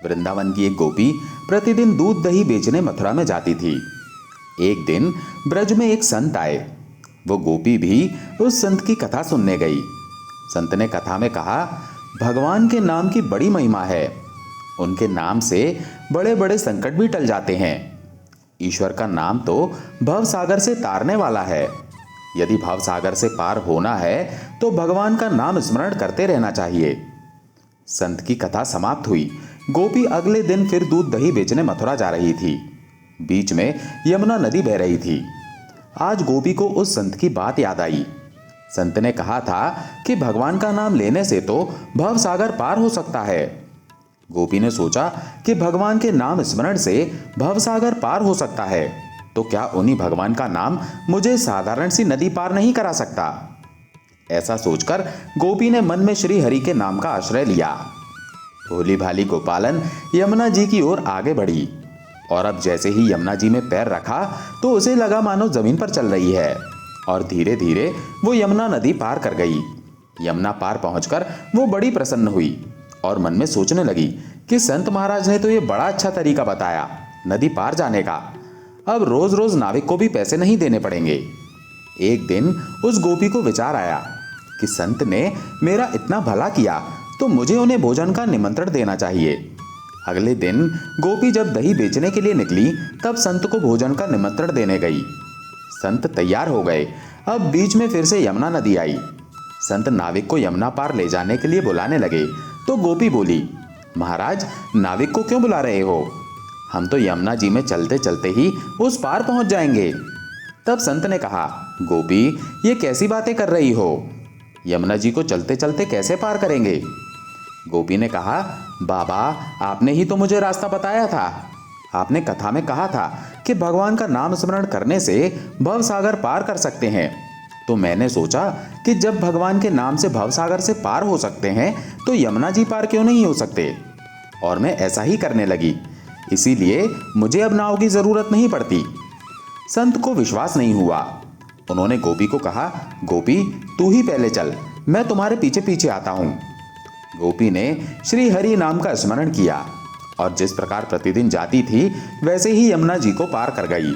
वृंदावन की एक गोपी प्रतिदिन दूध दही बेचने मथुरा में जाती थी। एक दिन ब्रज में एक संत आए। वो गोपी भी उस संत की कथा सुनने गई। संत ने कथा में कहा, भगवान के नाम की बड़ी महिमा है। उनके नाम से बड़े बड़े संकट भी टल जाते हैं। ईश्वर का नाम तो भव सागर से तारने वाला है। यदि भव सागर से पार होना है तो भगवान का नाम स्मरण करते रहना चाहिए। संत की कथा समाप्त हुई। गोपी अगले दिन फिर दूध दही बेचने मथुरा जा रही थी। बीच में यमुना नदी बह रही थी। आज गोपी को उस संत की बात याद आई। संत ने कहा था कि भगवान का नाम लेने से तो भव सागर पार हो सकता है। गोपी ने सोचा कि भगवान के नाम स्मरण से भव सागर पार हो सकता है, तो क्या उन्हीं भगवान का नाम मुझे साधारण सी नदी पार नहीं करा सकता। ऐसा सोचकर गोपी ने मन में श्री हरि के नाम का आश्रय लिया। भोली भाली गोपालन यमुना जी की ओर आगे बढ़ी और अब जैसे ही यमुना जी में पैर रखा तो उसे लगा मानो जमीन पर चल रही है और धीरे धीरे वो यमुना नदी पार कर गई। यमुना पार पहुंचकर वो बड़ी प्रसन्न हुई और मन में सोचने लगी कि संत महाराज ने तो ये बड़ा अच्छा तरीका बताया नदी पार जाने का। अब रोज रोज नाविक को भी पैसे नहीं देने पड़ेंगे। एक दिन उस गोपी को विचार आया कि संत ने मेरा इतना भला किया तो मुझे उन्हें भोजन का निमंत्रण देना चाहिए। अगले दिन गोपी जब दही बेचने के लिए निकली तब संत को भोजन का निमंत्रण देने गई। संत तैयार हो गए। अब बीच में फिर से यमुना नदी आई। संत नाविक को यमुना पार ले जाने के लिए बुलाने लगे तो गोपी बोली, महाराज नाविक को क्यों बुला रहे हो? हम तो यमुना जी में चलते चलते ही उस पार पहुंच जाएंगे। तब संत ने कहा, गोपी ये कैसी बातें कर रही हो? यमुना जी को चलते चलते कैसे पार करेंगे? गोपी ने कहा, बाबा आपने ही तो मुझे रास्ता बताया था। आपने कथा में कहा था कि भगवान का नाम स्मरण करने से भव सागर पार कर सकते हैं। तो मैंने सोचा कि जब भगवान के नाम से भव सागर से पार हो सकते हैं तो यमुना जी पार क्यों नहीं हो सकते? और मैं ऐसा ही करने लगी। इसीलिए मुझे अब नाव की जरूरत नहीं पड़ती। संत को विश्वास नहीं हुआ। उन्होंने गोपी को कहा, गोपी तू ही पहले चल, मैं तुम्हारे पीछे पीछे आता हूं। गोपी ने श्री हरि नाम का स्मरण किया और जिस प्रकार प्रतिदिन जाती थी वैसे ही यमुना जी को पार कर गई।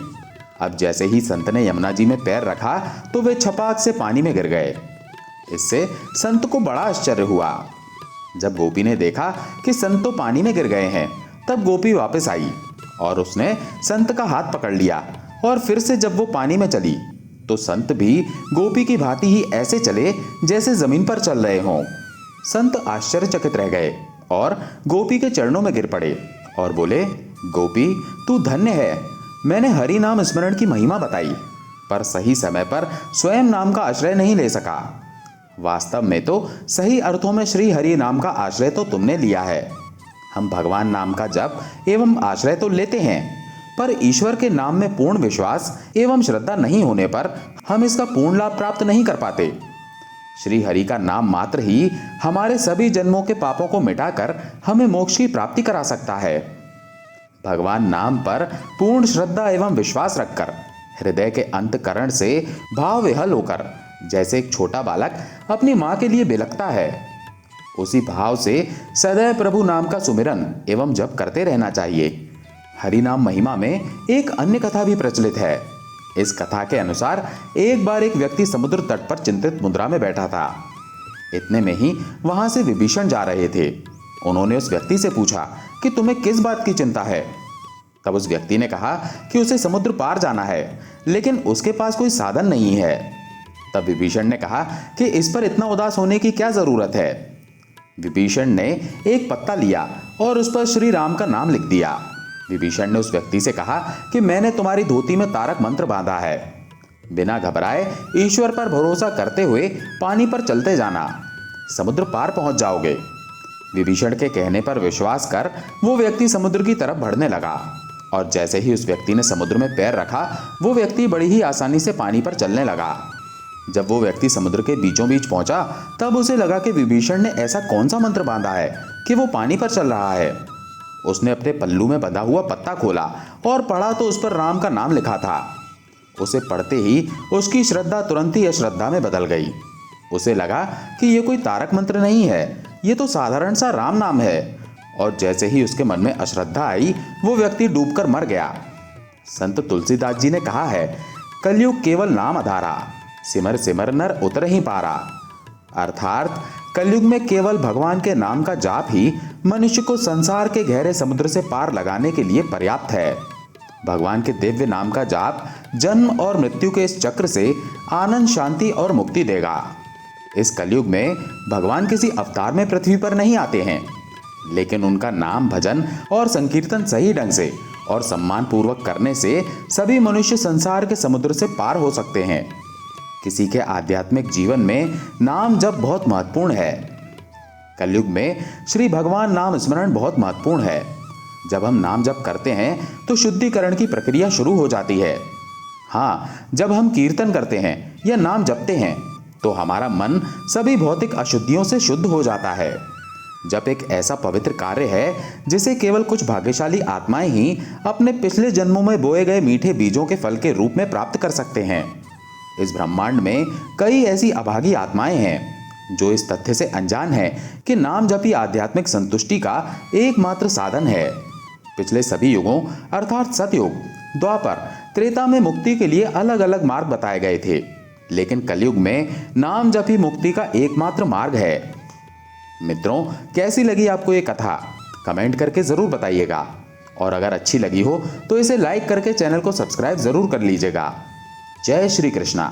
अब जैसे ही संत ने यमुना जी में पैर रखा तो वे छपाक से पानी में गिर गए। इससे संत को बड़ा आश्चर्य हुआ। जब गोपी ने देखा कि संत तो पानी में गिर गए हैं तब गोपी वापस आई और उसने संत का हाथ पकड़ लिया और फिर से जब वो पानी में चली तो संत भी गोपी की भांति ही ऐसे चले जैसे जमीन पर चल रहे हों। संत आश्चर्यचकित रह गए और गोपी के चरणों में गिर पड़े और बोले, गोपी तू धन्य है। मैंने हरि नाम स्मरण की महिमा बताई पर सही समय पर स्वयं नाम का आश्रय नहीं ले सका। वास्तव में तो सही अर्थों में श्री हरि नाम का आश्रय तो तुमने लिया है। हम भगवान नाम का जप एवं आश्रय तो लेते हैं पर ईश्वर के नाम में पूर्ण विश्वास एवं श्रद्धा नहीं होने पर हम इसका पूर्ण लाभ प्राप्त नहीं कर पाते। श्री हरि का नाम मात्र ही हमारे सभी जन्मों के पापों को मिटाकर हमें मोक्ष की प्राप्ति करा सकता है। भगवान नाम पर पूर्ण श्रद्धा एवं विश्वास रखकर हृदय के अंतकरण से भाव विहल होकर जैसे एक छोटा बालक अपनी मां के लिए बिलखता है, उसी भाव से सदैव प्रभु नाम का सुमिरन एवं जप करते रहना चाहिए। हरि नाम महिमा में एक अन्य कथा भी प्रचलित है। इस कथा के अनुसार एक बार एक व्यक्ति समुद्र तट पर चिंतित मुद्रा में बैठा था। इतने में ही वहां से विभीषण जा रहे थे। उन्होंने उस व्यक्ति से पूछा कि तुम्हें किस बात की चिंता है? तब उस व्यक्ति ने कहा कि उसे समुद्र पार जाना है लेकिन उसके पास कोई साधन नहीं है। तब विभीषण ने कहा कि इस पर इतना उदास होने की क्या जरूरत है? विभीषण ने एक पत्ता लिया और उस पर श्री राम का नाम लिख दिया। विभीषण ने उस व्यक्ति से कहा कि मैंने तुम्हारी धोती में तारक मंत्र बांधा है। बिना घबराए ईश्वर पर भरोसा करते हुए पानी पर चलते जाना, समुद्र पार पहुंच जाओगे। विभीषण के कहने पर विश्वास कर वो व्यक्ति समुद्र की तरफ बढ़ने लगा और जैसे ही उस व्यक्ति ने समुद्र में पैर रखा वो व्यक्ति बड़ी ही आसानी से पानी पर चलने लगा। जब वो व्यक्ति समुद्र के बीचों बीच पहुंचा तब उसे लगा कि विभीषण ने ऐसा कौन सा मंत्र बांधा है कि वो पानी पर चल रहा है। उसने अपने पल्लू में बंधा हुआ पत्ता खोला और पढ़ा तो उस पर राम का नाम लिखा था। उसे पढ़ते ही उसकी श्रद्धा तुरंत ही अश्रद्धा में बदल गई। उसे लगा कि ये कोई तारक मंत्र नहीं है, ये तो साधारण सा राम नाम है और जैसे ही उसके मन में अश्रद्धा आई वो व्यक्ति डूबकर मर गया। संत तुलसीदास जी ने कहा है, कलयुग केवल नाम आधारा, सिमर सिमर नर उतर ही पारा। अर्थात कलयुग में केवल भगवान के नाम का जाप ही मनुष्य को संसार के गहरे समुद्र से पार लगाने के लिए पर्याप्त है। भगवान के दिव्य नाम का जाप जन्म और मृत्यु के इस चक्र से आनंद, शांति और मुक्ति देगा। इस कलयुग में भगवान किसी अवतार में पृथ्वी पर नहीं आते हैं, लेकिन उनका नाम, भजन और संकीर्तन सही ढंग से और सम्मान पूर्वक करने से सभी मनुष्य संसार के समुद्र से पार हो सकते हैं। किसी के आध्यात्मिक जीवन में नाम जप बहुत महत्वपूर्ण है। कलयुग में श्री भगवान नाम स्मरण बहुत महत्वपूर्ण है। जब हम नाम जप करते हैं तो शुद्धिकरण की प्रक्रिया शुरू हो जाती है। हाँ, जब हम कीर्तन करते हैं या नाम जपते हैं तो हमारा मन सभी भौतिक अशुद्धियों से शुद्ध हो जाता है। जप एक ऐसा पवित्र कार्य है जिसे केवल कुछ भाग्यशाली आत्माएं ही अपने पिछले जन्मों में बोए गए मीठे बीजों के फल के रूप में प्राप्त कर सकते हैं। इस ब्रह्मांड में कई ऐसी अभागी आत्माएं हैं जो इस तथ्य से अनजान है कि नाम जप ही आध्यात्मिक संतुष्टि का एकमात्र साधन है। पिछले सभी युगों अर्थात सतयुग, द्वापर, त्रेता में मुक्ति के लिए अलग अलग मार्ग बताए गए थे, लेकिन कलयुग में नाम जप ही मुक्ति का एकमात्र मार्ग है। मित्रों, कैसी लगी आपको ये कथा? कमेंट करके जरूर बताइएगा, और अगर अच्छी लगी हो तो इसे लाइक करके चैनल को सब्सक्राइब जरूर कर लीजिएगा। जय श्री कृष्णा।